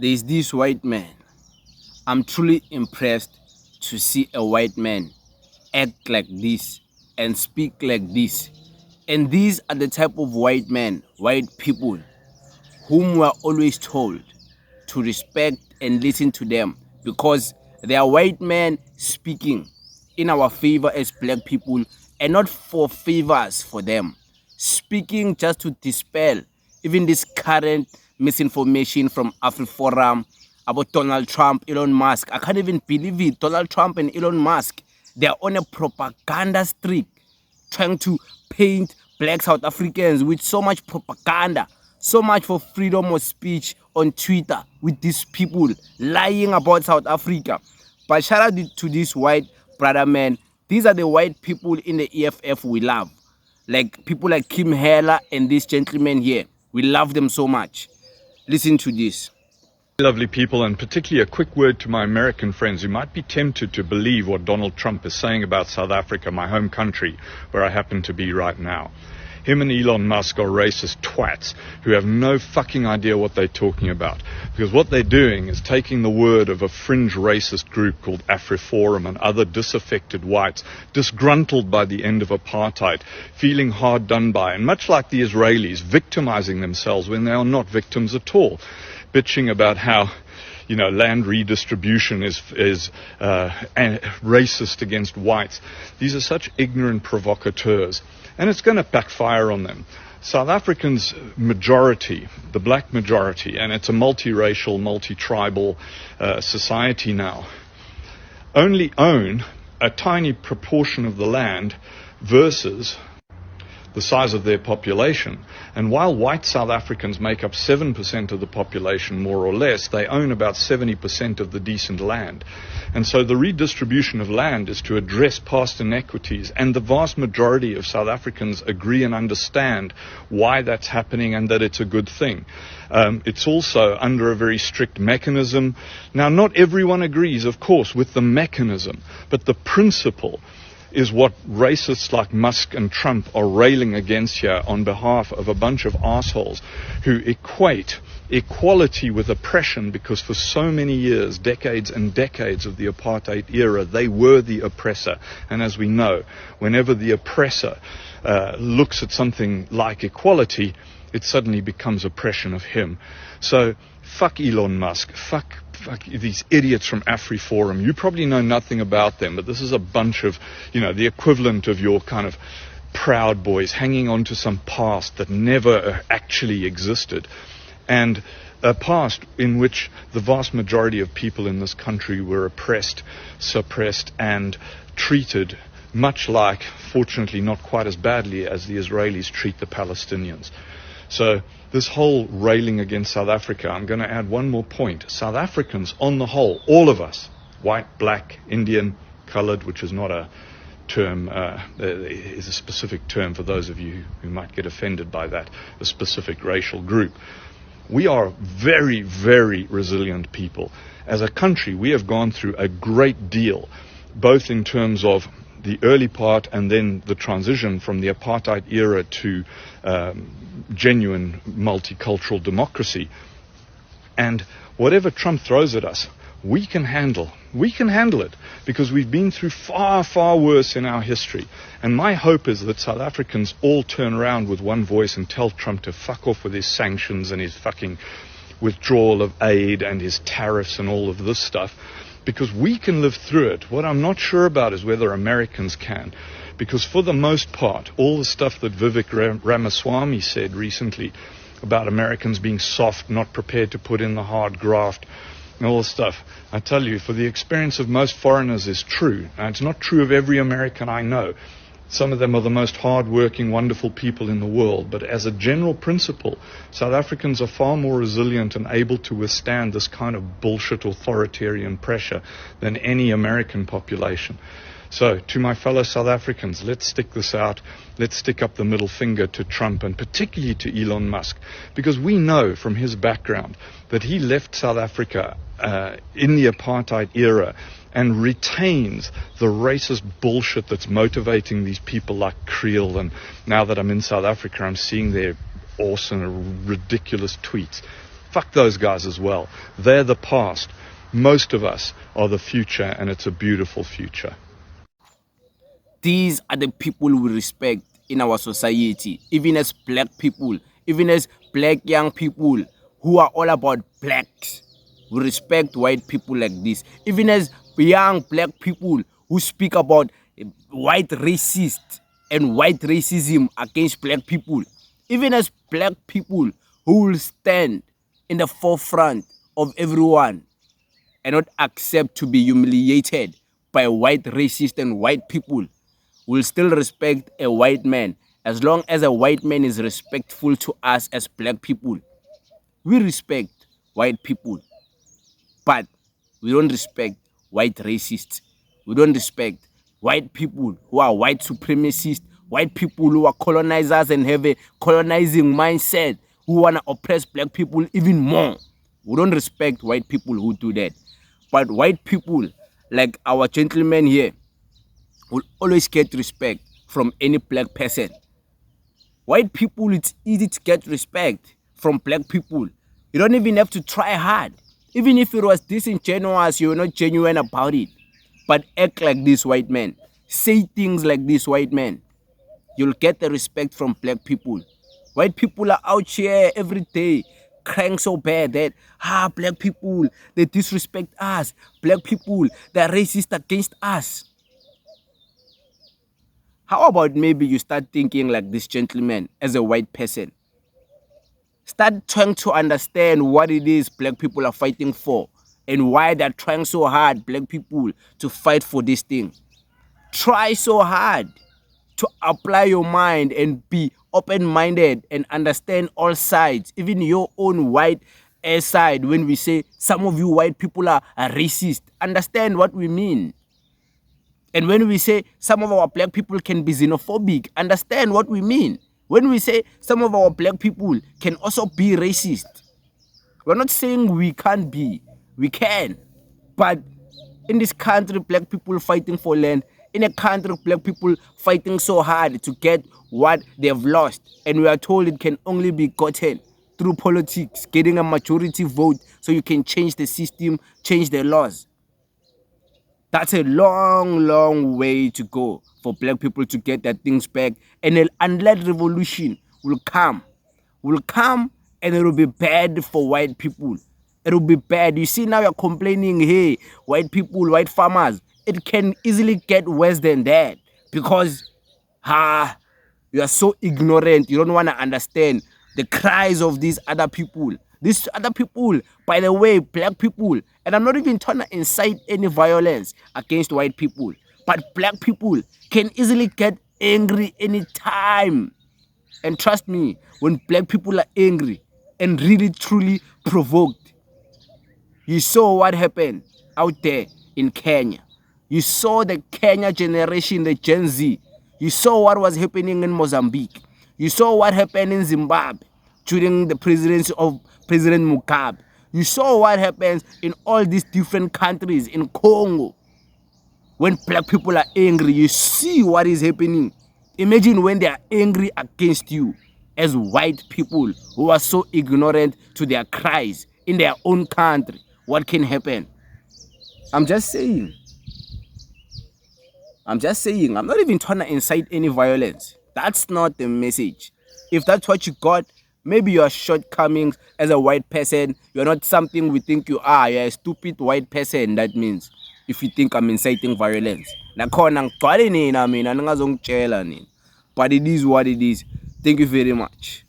There's this white man. I'm truly impressed to see a white man act like this and speak like this. And these are the type of white men, white people, whom we are always told to respect and listen to them because they are white men speaking in our favor as black people and not for favors for them. Speaking just to dispel even this current misinformation from AfriForum about Donald Trump, Elon Musk. I can't even believe it. Donald Trump and Elon Musk, they are on a propaganda streak trying to paint black South Africans with so much propaganda, so much for freedom of speech on Twitter with these people lying about South Africa. But shout out to this white brother man. These are the white people in the EFF we love. Like people like Kim Heller and this gentleman here. We love them so much. Listen to this. Lovely people, and particularly a quick word to my American friends who might be tempted to believe what Donald Trump is saying about South Africa, my home country, where I happen to be right now. Him and Elon Musk are racist twats who have no fucking idea what they're talking about. Because what they're doing is taking the word of a fringe racist group called AfriForum and other disaffected whites, disgruntled by the end of apartheid, feeling hard done by, and much like the Israelis, victimizing themselves when they are not victims at all. Bitching about how, land redistribution is racist against whites. These are such ignorant provocateurs. And it's going to backfire on them. South Africans' majority, the black majority, and it's a multiracial, multi-tribal society now, only own a tiny proportion of the land versus the size of their population. And while white South Africans make up 7% of the population, more or less, they own about 70% of the decent land. And so the redistribution of land is to address past inequities, and the vast majority of South Africans agree and understand why that's happening and that it's a good thing. It's also under a very strict mechanism. Now, not everyone agrees, of course, with the mechanism, but the principle is what racists like Musk and Trump are railing against here on behalf of a bunch of assholes who equate equality with oppression, because for so many years, decades and decades of the apartheid era, they were the oppressor. And as we know, whenever the oppressor looks at something like equality, it suddenly becomes oppression of him. So fuck Elon Musk, fuck these idiots from AfriForum. You probably know nothing about them, but this is a bunch of, the equivalent of your kind of Proud Boys hanging on to some past that never actually existed. And a past in which the vast majority of people in this country were oppressed, suppressed, and treated much like, fortunately not quite as badly as the Israelis treat the Palestinians. So this whole railing against South Africa, I'm going to add one more point. South Africans, on the whole, all of us, white, black, Indian, colored, which is not a term, is a specific term for those of you who might get offended by that, a specific racial group. We are very, very resilient people. As a country, we have gone through a great deal, both in terms of the early part and then the transition from the apartheid era to genuine multicultural democracy. And whatever Trump throws at us, we can handle. We can handle it because we've been through far, far worse in our history. And my hope is that South Africans all turn around with one voice and tell Trump to fuck off with his sanctions and his fucking withdrawal of aid and his tariffs and all of this stuff, because we can live through it. What I'm not sure about is whether Americans can, because for the most part, all the stuff that Vivek Ramaswamy said recently about Americans being soft, not prepared to put in the hard graft, and all this stuff, I tell you, for the experience of most foreigners is true. Now, it's not true of every American I know. Some of them are the most hard-working, wonderful people in the world. But as a general principle, South Africans are far more resilient and able to withstand this kind of bullshit authoritarian pressure than any American population. So, to my fellow South Africans, let's stick this out. Let's stick up the middle finger to Trump and particularly to Elon Musk, because we know from his background that he left South Africa in the apartheid era and retains the racist bullshit that's motivating these people like Creel. And now that I'm in South Africa, I'm seeing their awesome, ridiculous tweets. Fuck those guys as well. They're the past. Most of us are the future, and it's a beautiful future. These are the people we respect in our society, even as black people, even as black young people who are all about blacks. We respect white people like this. Even as young black people who speak about white racist and white racism against black people. Even as black people who will stand in the forefront of everyone and not accept to be humiliated by white racist and white people, will still respect a white man as long as a white man is respectful to us as black people. We respect white people, but we don't respect white racists. We don't respect white people who are white supremacists, white people who are colonizers and have a colonizing mindset, who want to oppress black people even more. We don't respect white people who do that. But white people, like our gentleman here, will always get respect from any black person. White people, it's easy to get respect from black people. You don't even have to try hard. Even if it was disingenuous, you're not genuine about it. But act like this white man. Say things like this white man. You'll get the respect from black people. White people are out here every day crying so bad that, black people, they disrespect us. Black people, they're racist against us. How about maybe you start thinking like this gentleman as a white person? Start trying to understand what it is black people are fighting for and why they're trying so hard, black people, to fight for this thing. Try so hard to apply your mind and be open-minded and understand all sides, even your own white side. When we say some of you white people are racist, understand what we mean. And when we say some of our black people can be xenophobic, understand what we mean. When we say some of our black people can also be racist, we're not saying we can't be. We can. But in this country, black people fighting for land, in a country, black people fighting so hard to get what they've lost, and we are told it can only be gotten through politics, getting a majority vote so you can change the system, change the laws. That's a long, long way to go for black people to get their things back. And an unled revolution will come and it will be bad for white people. It will be bad. You see, now you're complaining, hey, white people, white farmers. It can easily get worse than that because you are so ignorant. You don't want to understand the cries of these other people. These other people, by the way, black people, and I'm not even trying to incite any violence against white people, but black people can easily get angry anytime. And trust me, when black people are angry and really truly provoked, you saw what happened out there in Kenya. You saw the Kenya generation, the Gen Z. You saw what was happening in Mozambique. You saw what happened in Zimbabwe during the presidency of President Mugabe. You saw what happens in all these different countries, in Congo. When black people are angry, you see what is happening. Imagine when they are angry against you as white people who are so ignorant to their cries in their own country. What can happen? I'm just saying. I'm not even trying to incite any violence. That's not the message. If that's what you got, maybe your shortcomings as a white person, you're not something we think you are. You're a stupid white person, that means. If you think I'm inciting violence. But it is what it is. Thank you very much.